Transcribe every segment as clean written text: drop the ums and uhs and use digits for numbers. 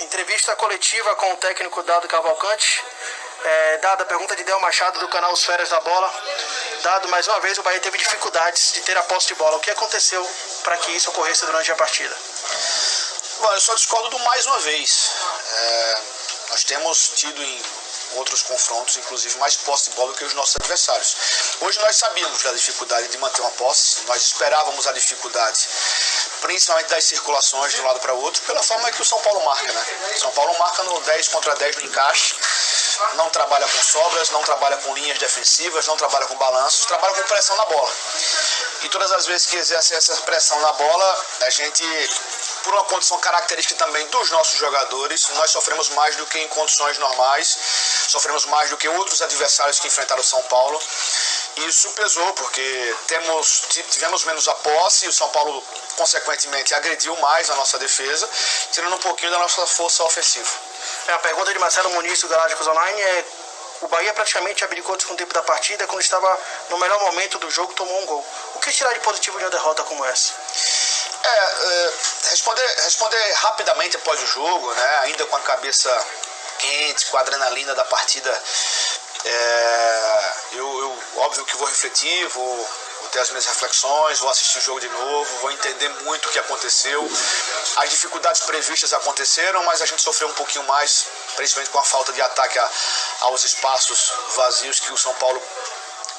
Entrevista coletiva com o técnico Dado Cavalcante. Dado, a pergunta de Del Machado do canal Os Feras da Bola. Dado, mais uma vez o Bahia teve dificuldades de ter a posse de bola. O que aconteceu para que isso ocorresse durante a partida? Bom, eu só discordo do mais uma vez. Nós temos tido em outros confrontos, inclusive, mais posse de bola do que os nossos adversários. Hoje nós sabíamos da dificuldade de manter uma posse, nós esperávamos a dificuldade, principalmente das circulações de um lado para o outro, pela forma que o São Paulo marca, né? O São Paulo marca no 10 contra 10 no encaixe, não trabalha com sobras, não trabalha com linhas defensivas, não trabalha com balanços, trabalha com pressão na bola. E todas as vezes que exerce essa pressão na bola, a gente, por uma condição característica também dos nossos jogadores, nós sofremos mais do que em condições normais, sofremos mais do que outros adversários que enfrentaram o São Paulo. E isso pesou, porque tivemos menos a posse e o São Paulo, consequentemente, agrediu mais a nossa defesa, tirando um pouquinho da nossa força ofensiva. A pergunta de Marcelo Muniz do Galácticos Online é: o Bahia praticamente abdicou do segundo tempo da partida, quando estava no melhor momento do jogo, tomou um gol. O que tirar de positivo de uma derrota como essa? Responder rapidamente após o jogo, né, ainda com a cabeça quente, com a adrenalina da partida, óbvio que vou refletir, vou ter as minhas reflexões, vou assistir o jogo de novo, vou entender muito o que aconteceu. As dificuldades previstas aconteceram, mas a gente sofreu um pouquinho mais, principalmente com a falta de ataque aos espaços vazios que o São Paulo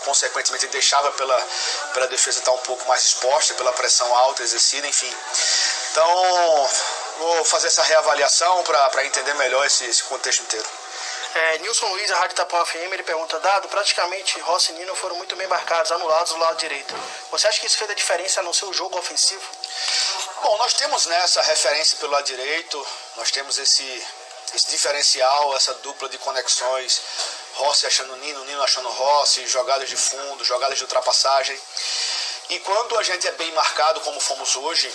consequentemente deixava pela defesa estar um pouco mais exposta, pela pressão alta exercida, enfim. Então, vou fazer essa reavaliação para entender melhor esse contexto inteiro. Nilson Luiz, da Rádio Itapuã FM, ele pergunta: Dado, praticamente Rossi e Nino foram muito bem marcados, anulados do lado direito. Você acha que isso fez a diferença no seu jogo ofensivo? Bom, nós temos, né, essa referência pelo lado direito, nós temos esse diferencial, essa dupla de conexões, Rossi achando Nino, Nino achando Rossi, jogadas de fundo, jogadas de ultrapassagem. E quando a gente é bem marcado, como fomos hoje,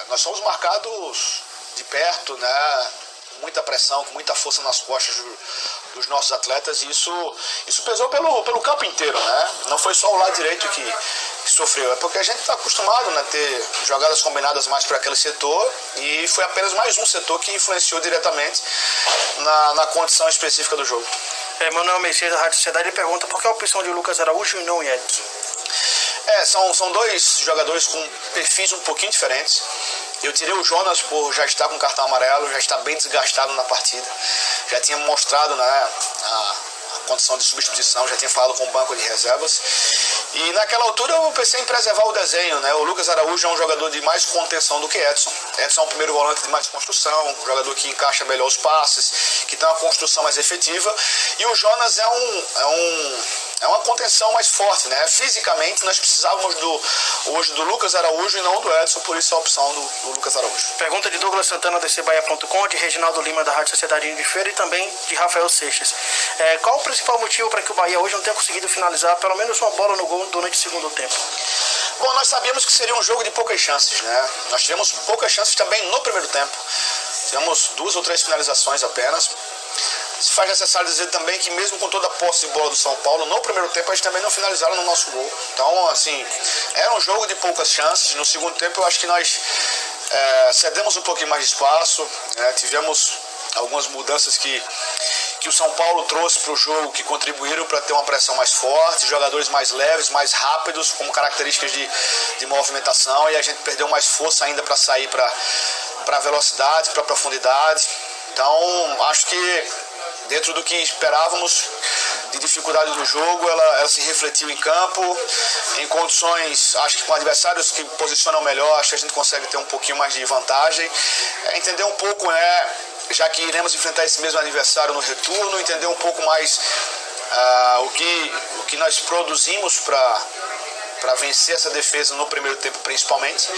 nós somos marcados de perto, né? Muita pressão, com muita força nas costas dos nossos atletas, e isso pesou pelo campo inteiro, né? Não foi só o lado direito que sofreu, é porque a gente está acostumado, né, a ter jogadas combinadas mais para aquele setor, e foi apenas mais um setor que influenciou diretamente na condição específica do jogo. Manuel Messias, da Rádio Sociedade, ele pergunta: por que a opção de Lucas Araújo e não Edson? São dois jogadores com perfis um pouquinho diferentes. Eu tirei o Jonas por já estar com cartão amarelo, já estar bem desgastado na partida. Já tinha mostrado, né, a condição de substituição, já tinha falado com o banco de reservas. E naquela altura eu pensei em preservar o desenho, né? O Lucas Araújo é um jogador de mais contenção do que Edson. Edson é um primeiro volante de mais construção, um jogador que encaixa melhor os passes, que tem uma construção mais efetiva. E o Jonas é uma contenção mais forte, né? Fisicamente nós precisávamos hoje do Lucas Araújo e não do Edson, por isso a opção do Lucas Araújo. Pergunta de Douglas Santana, do CBahia.com, de Reginaldo Lima, da Rádio Sociedade de Feira, e também de Rafael Seixas. Qual o principal motivo para que o Bahia hoje não tenha conseguido finalizar pelo menos uma bola no gol durante o segundo tempo? Bom, nós sabíamos que seria um jogo de poucas chances, né? Nós tivemos poucas chances também no primeiro tempo. Tivemos 2 ou 3 finalizações apenas. Se faz necessário dizer também que mesmo com toda a posse de bola do São Paulo, no primeiro tempo a gente também não finalizaram no nosso gol. Então, assim, era um jogo de poucas chances. No segundo tempo eu acho que nós cedemos um pouquinho mais de espaço, né? Tivemos algumas mudanças que o São Paulo trouxe para o jogo, que contribuíram para ter uma pressão mais forte, jogadores mais leves, mais rápidos, com características de movimentação, e a gente perdeu mais força ainda para sair para velocidade, para profundidade. Então, acho que dentro do que esperávamos de dificuldade do jogo, ela se refletiu em campo, em condições, acho que com adversários que posicionam melhor, acho que a gente consegue ter um pouquinho mais de vantagem. Entender um pouco, né, já que iremos enfrentar esse mesmo adversário no retorno, entender um pouco mais o que nós produzimos para vencer essa defesa no primeiro tempo, principalmente.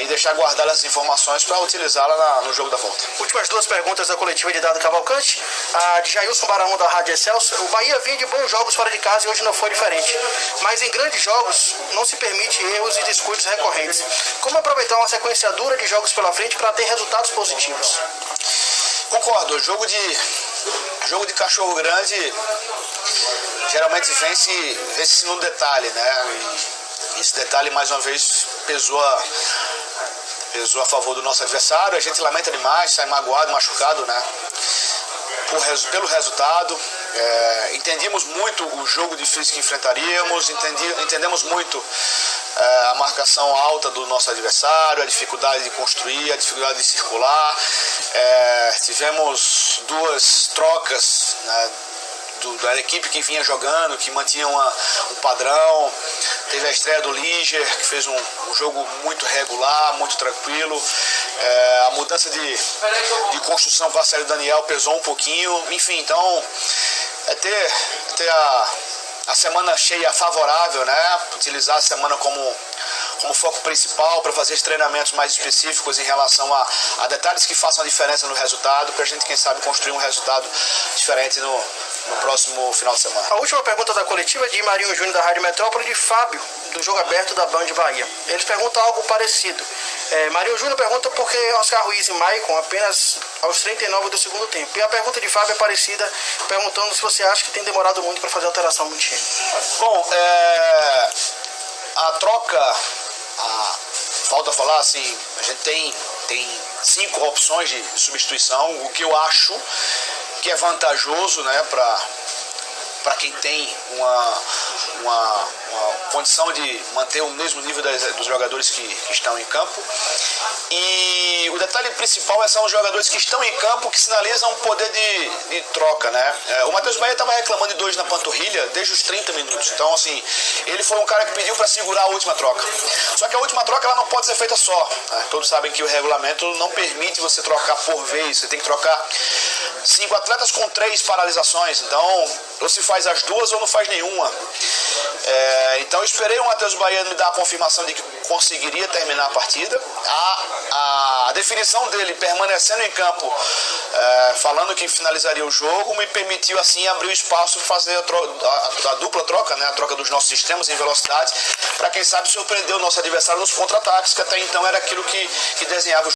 E deixar guardadas as informações para utilizá-la no jogo da volta. Últimas 2 perguntas da coletiva de Dado Cavalcante. A de Jailson Barão, da Rádio Excelso. O Bahia vinha de bons jogos fora de casa e hoje não foi diferente. Mas em grandes jogos não se permite erros e descuidos recorrentes. Como aproveitar uma sequência dura de jogos pela frente para ter resultados positivos? Concordo. Jogo de cachorro grande geralmente vence no detalhe, né? E esse detalhe mais uma vez pesou pesou a favor do nosso adversário. A gente lamenta demais, sai magoado, machucado, né? Pelo resultado. Entendemos muito o jogo difícil que enfrentaríamos, entendemos muito a marcação alta do nosso adversário, a dificuldade de construir, a dificuldade de circular. Tivemos 2 trocas, né, da equipe que vinha jogando, que mantinha um padrão. Teve a estreia do Liger, que fez um jogo muito regular, muito tranquilo. A mudança de construção para a série do Daniel pesou um pouquinho. Enfim, então ter a semana cheia favorável, né? Utilizar a semana como foco principal para fazer os treinamentos mais específicos em relação a detalhes que façam a diferença no resultado, para a gente, quem sabe, construir um resultado diferente no próximo final de semana. A última pergunta da coletiva é de Marinho Júnior, da Rádio Metrópole, e de Fábio, do Jogo Aberto da Band Bahia. Eles perguntam algo parecido. Marinho Júnior pergunta por que Oscar Ruiz e Maicon apenas aos 39 do segundo tempo. E a pergunta de Fábio é parecida, perguntando se você acha que tem demorado muito para fazer alteração no time. Bom, a troca, falta falar assim, a gente tem 5 opções de substituição, o que eu acho que é vantajoso, né, para quem tem uma condição de manter o mesmo nível dos jogadores que estão em campo. E o detalhe principal são os jogadores que estão em campo, que sinalizam poder de troca, né? O Matheus Bahia estava reclamando de 2 na panturrilha desde os 30 minutos. Então, assim, ele foi um cara que pediu para segurar a última troca. Só que a última troca ela não pode ser feita só, né? Todos sabem que o regulamento não permite você trocar por vez. Você tem que trocar 5 atletas com 3 paralisações. Então, ou se faz as 2 ou não faz nenhuma. Então eu esperei o Matheus Bahia me dar a confirmação de que conseguiria terminar a partida. A definição dele permanecendo em campo, falando que finalizaria o jogo, me permitiu assim abrir o espaço para fazer a dupla troca, né? A troca dos nossos sistemas em velocidade, para quem sabe surpreender o nosso adversário nos contra-ataques, que até então era aquilo que desenhava o